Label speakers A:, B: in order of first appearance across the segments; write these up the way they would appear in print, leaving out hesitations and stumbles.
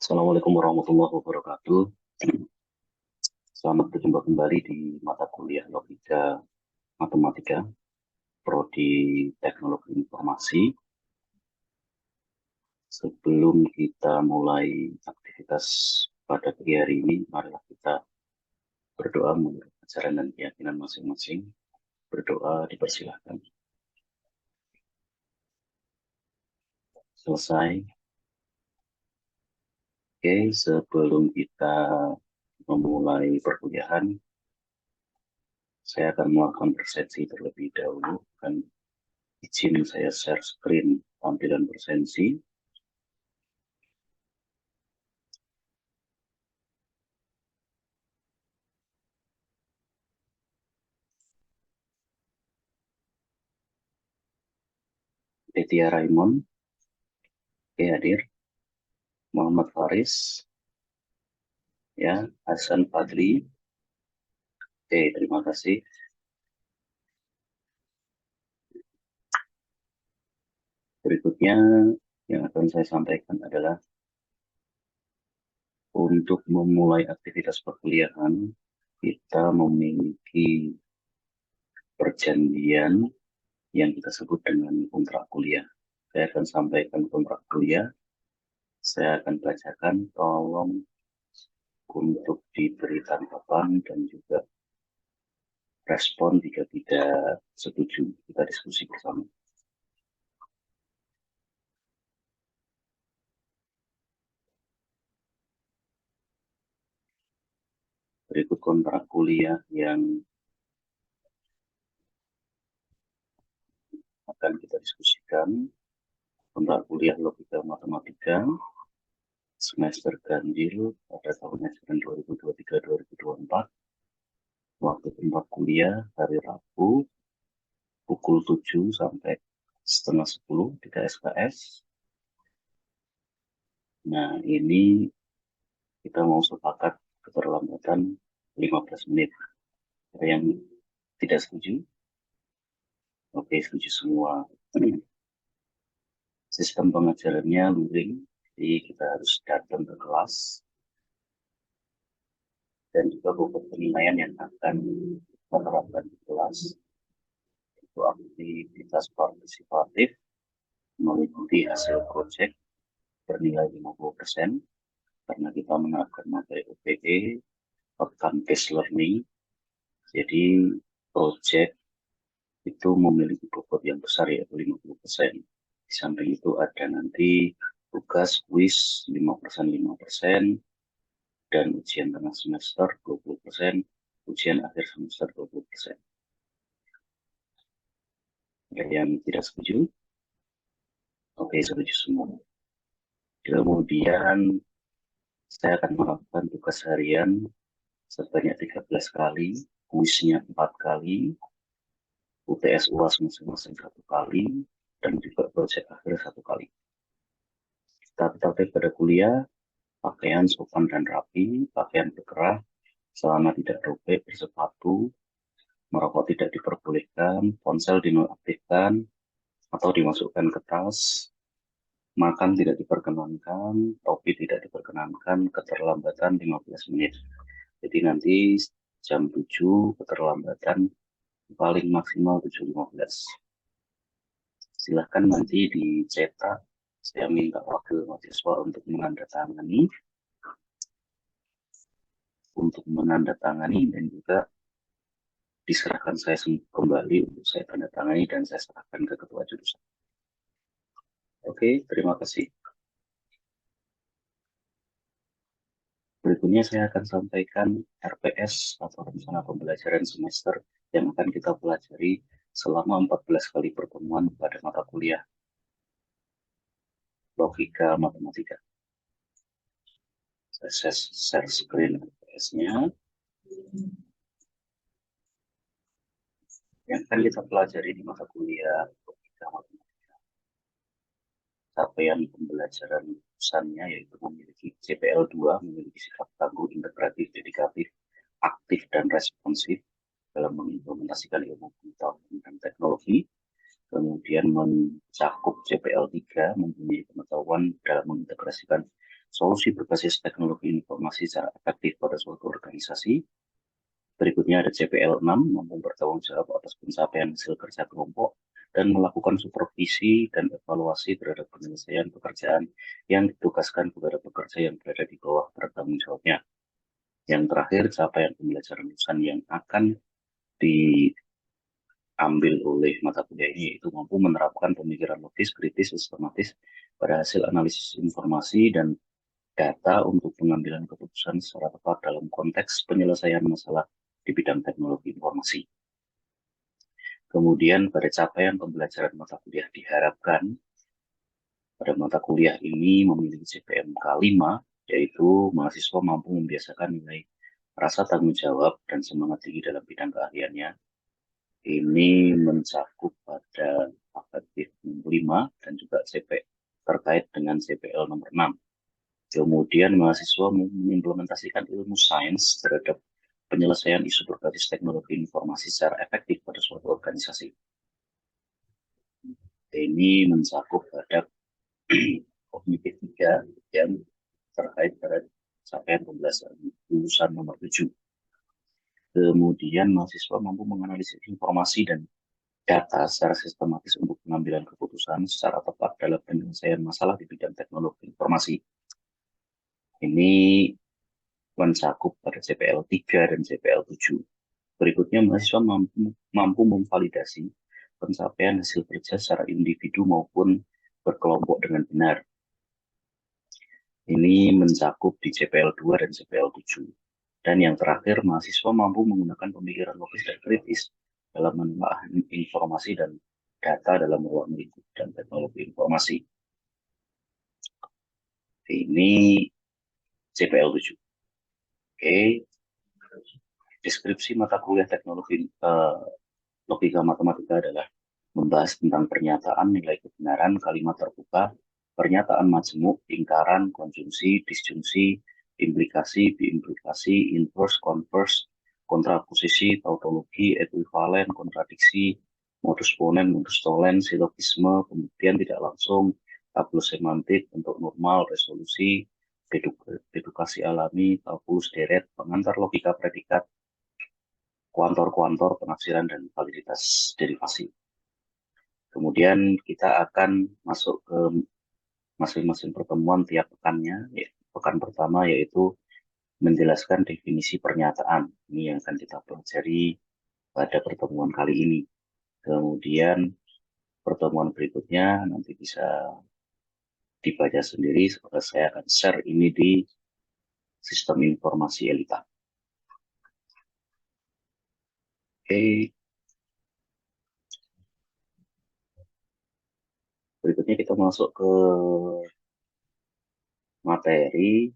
A: Assalamualaikum warahmatullahi wabarakatuh. Selamat berjumpa kembali di mata kuliah Logika Matematika, Prodi Teknologi Informasi. Sebelum kita mulai aktivitas pada pagi hari ini, marilah kita berdoa menurut ajaran dan keyakinan masing-masing. Berdoa dipersilahkan. Selesai. Oke, sebelum kita memulai perkuliahan, saya akan melakukan persepsi terlebih dahulu dan izin saya share screen tampilan presensi. Tetia Raymond, oke, hadir. Muhammad Faris, ya, Hasan Fadli, oke, terima kasih. Berikutnya yang akan saya sampaikan adalah untuk memulai aktivitas perkuliahan, kita memiliki perjanjian yang kita sebut dengan kontrak kuliah. Saya akan sampaikan kontrak kuliah, saya akan bacakan, tolong untuk diberi tanggapan dan juga respon jika tidak setuju. Kita diskusi bersama. Berikut kontrak kuliah yang akan kita diskusikan. Kontrak kuliah Logika Matematika semester ganjil pada tahun ajaran 2023-2024. Waktu tempat kuliah hari Rabu pukul 7 sampai setengah 10 di KSKS. Nah, ini kita mau sepakat keterlambatan 15 menit. Ada yang tidak setuju? Oke, setuju semua. Sistem pengajarannya luring, jadi kita harus datang ke kelas. Dan juga buku penilaian yang akan menerapkan di kelas. Itu aktivitas partisipatif meliputi hasil proyek bernilai 50% karena kita menerapkan materi OPE, outcome based learning. Jadi proyek itu memiliki bobot yang besar yaitu 50%. Di samping itu ada nanti tugas kuis 5%, dan ujian tengah semester 20%, ujian akhir semester 20%. Ada yang tidak setuju? Oke, setuju semua. Kemudian saya akan melakukan tugas harian sebanyak 13 kali, kuisnya 4 kali, UTS UAS masing-masing 1 kali, dan juga proyek akhir 1 kali. Tapi pada kuliah, pakaian sopan dan rapi, pakaian berkerah, selama tidak robek, bersepatu, merokok tidak diperbolehkan, ponsel dinonaktifkan atau dimasukkan ke tas, makan tidak diperkenankan, topi tidak diperkenankan, keterlambatan 15 menit. Jadi nanti jam 7 keterlambatan paling maksimal 7.15. Silahkan nanti dicetak. Saya minta wakil mahasiswa untuk menandatangani dan juga diserahkan saya kembali untuk saya tanda tangani dan saya serahkan ke ketua jurusan. Oke, terima kasih. Berikutnya saya akan sampaikan RPS atau rencana pembelajaran semester yang akan kita pelajari selama 14 kali pertemuan pada mata kuliah Logika Matematika. Saya share screen RPS-nya. Yang akan kita pelajari di mata kuliah Logika Matematika. Capaian pembelajaran jurusannya yaitu memiliki CPL 2, memiliki sikap tangguh, integratif, dedikatif, aktif, dan responsif dalam mengimplementasikan ilmu pengetahuan dan teknologi. Kemudian mencakup CPL 3, mempunyai pengetahuan dalam mengintegrasikan solusi berbasis teknologi informasi secara efektif pada suatu organisasi. Berikutnya ada CPL 6, mampu bertanggung jawab atas pencapaian hasil kerja kelompok dan melakukan supervisi dan evaluasi terhadap penyelesaian pekerjaan yang ditugaskan kepada pekerja yang berada di bawah bertanggung jawabnya. Yang terakhir, capaian pembelajaran lulusan yang akan diambil oleh mata kuliah ini, yaitu mampu menerapkan pemikiran logis, kritis, sistematis pada hasil analisis informasi dan data untuk pengambilan keputusan secara tepat dalam konteks penyelesaian masalah di bidang teknologi informasi. Kemudian pada capaian pembelajaran mata kuliah diharapkan pada mata kuliah ini memiliki CPMK 5, yaitu mahasiswa mampu membiasakan nilai rasa tanggung jawab dan semangat tinggi dalam bidang keahliannya. Ini mencakup pada afektif 5 dan juga CP terkait dengan CPL nomor 6. Kemudian mahasiswa mengimplementasikan ilmu sains terhadap penyelesaian isu berbasis teknologi informasi secara efektif pada suatu organisasi. Ini mencakup pada kognitif 3 yang terkait pada capaian pembelajaran lulusan nomor 7. Kemudian mahasiswa mampu menganalisis informasi dan data secara sistematis untuk pengambilan keputusan secara tepat dalam penyelesaian masalah di bidang teknologi informasi. Ini mencakup pada CPL 3 dan CPL 7. Berikutnya, mahasiswa mampu memvalidasi pencapaian hasil kerja secara individu maupun berkelompok dengan benar. Ini mencakup di CPL 2 dan CPL 7. Dan yang terakhir, mahasiswa mampu menggunakan pemikiran logis dan kritis dalam menelaah informasi dan data dalam ruang lingkup dan teknologi informasi. Ini CPL 7. Oke. Deskripsi mata kuliah teknologi logika matematika adalah membahas tentang pernyataan, nilai kebenaran, kalimat terbuka, pernyataan majemuk, lingkaran, konjungsi, disjungsi, implikasi, biimplikasi, inverse, converse, kontraposisi, tautologi, ekuivalen, kontradiksi, modus ponen, modus tolen, silogisme, pembuktian tidak langsung, tabel semantik, bentuk normal, resolusi, dedukasi alami, kalkulus deret, pengantar logika predikat, kuantor-kuantor, penafsiran, dan validitas derivasi. Kemudian kita akan masuk ke masing-masing pertemuan tiap pekannya. Pekan pertama yaitu menjelaskan definisi pernyataan. Ini yang akan kita pelajari pada pertemuan kali ini. Kemudian pertemuan berikutnya nanti bisa dibaca sendiri. Saya akan share ini di sistem informasi Elita. Oke. Berikutnya kita masuk ke materi.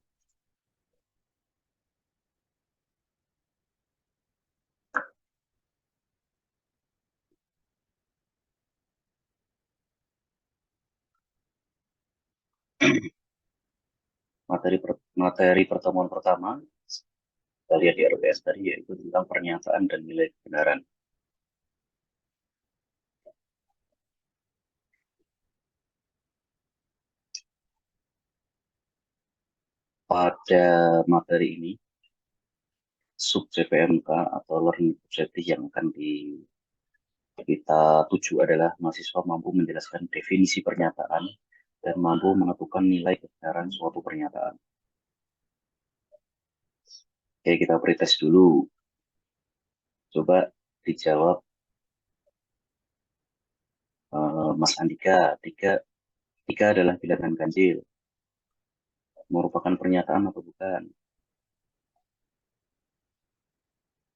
A: Materi pertemuan pertama, kita lihat di RUPS tadi, yaitu tentang pernyataan dan nilai kebenaran. Pada materi ini, sub CPMK atau learning objective yang akan kita tuju adalah mahasiswa mampu menjelaskan definisi pernyataan dan mampu menentukan nilai kebenaran suatu pernyataan. Oke, kita pretest dulu. Coba dijawab Mas Andika. Tiga adalah bilangan ganjil. Merupakan pernyataan atau bukan?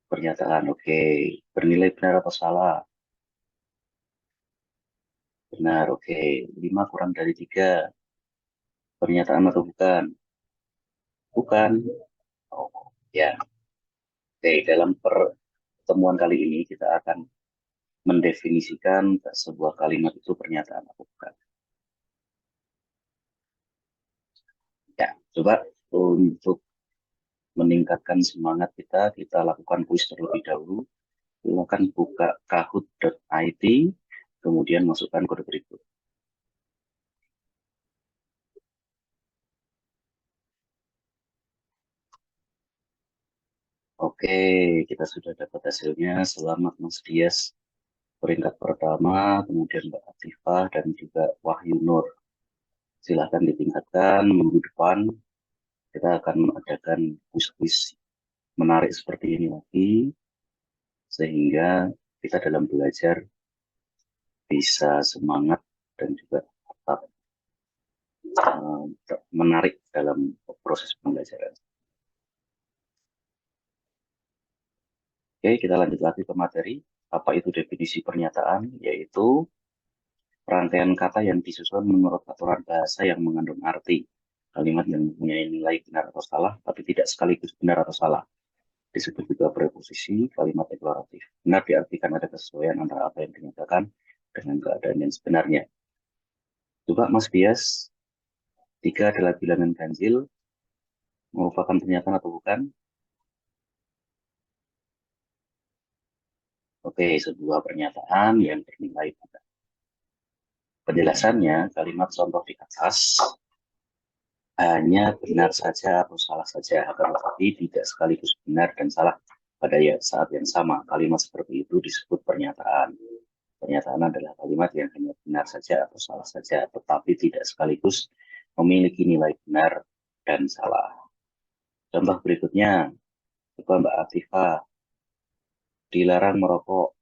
A: Pernyataan, oke. Bernilai benar atau salah? Benar, oke. 5 kurang dari 3. Pernyataan atau bukan? Bukan. Oh, ya. Oke, dalam pertemuan kali ini kita akan mendefinisikan sebuah kalimat itu pernyataan atau bukan. Ya, coba untuk meningkatkan semangat kita lakukan kuis terlebih dahulu. Silakan buka kahoot.it, kemudian masukkan kode berikut. Oke, kita sudah dapat hasilnya. Selamat Mas Dias, peringkat pertama, kemudian Mbak Atifah, dan juga Wahyu Nur. Silahkan ditingkatkan minggu depan. Kita akan mengadakan kuis-kuis menarik seperti ini lagi, sehingga kita dalam belajar bisa semangat dan juga tetap menarik dalam proses pembelajaran. Oke, kita lanjut lagi ke materi. Apa itu definisi pernyataan? Yaitu rangkaian kata yang disusun menurut aturan bahasa yang mengandung arti. Kalimat yang mempunyai nilai benar atau salah, tapi tidak sekaligus benar atau salah. Disebut juga preposisi, kalimat deklaratif. Benar diartikan ada kesesuaian antara apa yang dinyatakan dengan keadaan yang sebenarnya. Coba Mas Bias, 3 adalah bilangan ganjil, merupakan pernyataan atau bukan? Oke, sebuah pernyataan yang bernilai benar. Penjelasannya, kalimat contoh di atas hanya benar saja atau salah saja, akan tetapi tidak sekaligus benar dan salah pada saat yang sama. Kalimat seperti itu disebut pernyataan. Pernyataan adalah kalimat yang hanya benar saja atau salah saja, tetapi tidak sekaligus memiliki nilai benar dan salah. Contoh berikutnya, coba Mbak Atifah, dilarang merokok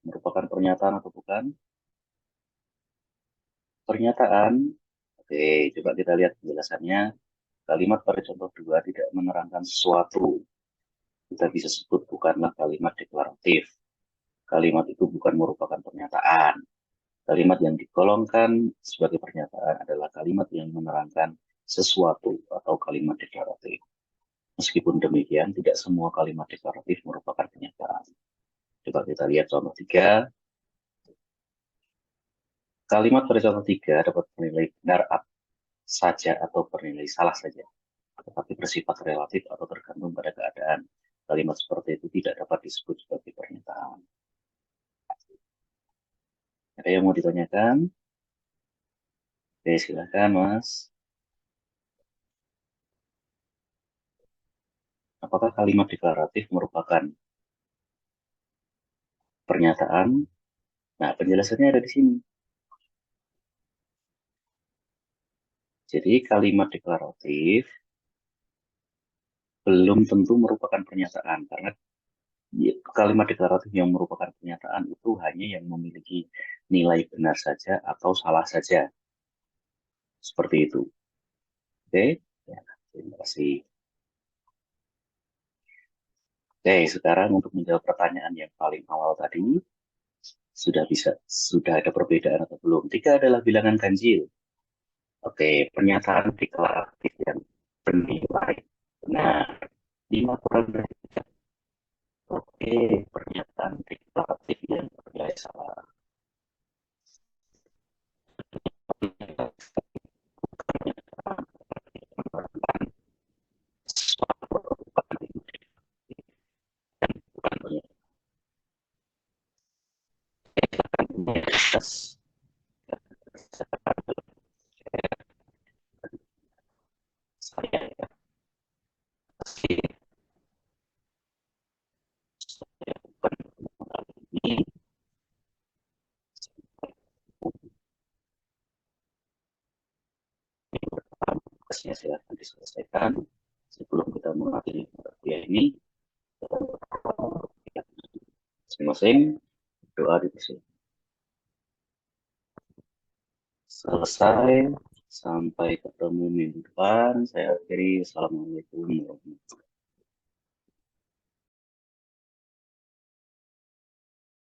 A: merupakan pernyataan atau bukan? Pernyataan. Oke, coba kita lihat penjelasannya. Kalimat pada contoh 2 tidak menerangkan sesuatu. Kita bisa sebut bukanlah kalimat deklaratif. Kalimat itu bukan merupakan pernyataan. Kalimat yang digolongkan sebagai pernyataan adalah kalimat yang menerangkan sesuatu atau kalimat deklaratif. Meskipun demikian, tidak semua kalimat deklaratif merupakan pernyataan. Coba kita lihat contoh 3. Kalimat pada contoh 3 dapat bernilai benar saja atau bernilai salah saja, tetapi bersifat relatif atau tergantung pada keadaan. Kalimat seperti itu tidak dapat disebut sebagai pernyataan. Ada yang mau ditanyakan? Oke, silakan Mas. Apakah kalimat deklaratif merupakan pernyataan? Nah, penjelasannya ada di sini. Jadi kalimat deklaratif belum tentu merupakan pernyataan, karena kalimat deklaratif yang merupakan pernyataan itu hanya yang memiliki nilai benar saja atau salah saja. Seperti itu. Oke, ya, terima kasih. Oke, sekarang untuk menjawab pertanyaan yang paling awal tadi, sudah ada perbedaan atau belum? 3 adalah bilangan ganjil. Oke, pernyataan deklaratif yang bernilai benar. 5 kurang dari 3. Oke, pernyataan deklaratif yang bernilai salah. Saya ini tugasnya silahkan diselesaikan sebelum kita mengakhiri kuliah ini. Masing-masing doa dipersilakan. Selesai. Sampai ketemu minggu depan. Saya akhiri. Assalamualaikum warahmatullahi wabarakatuh.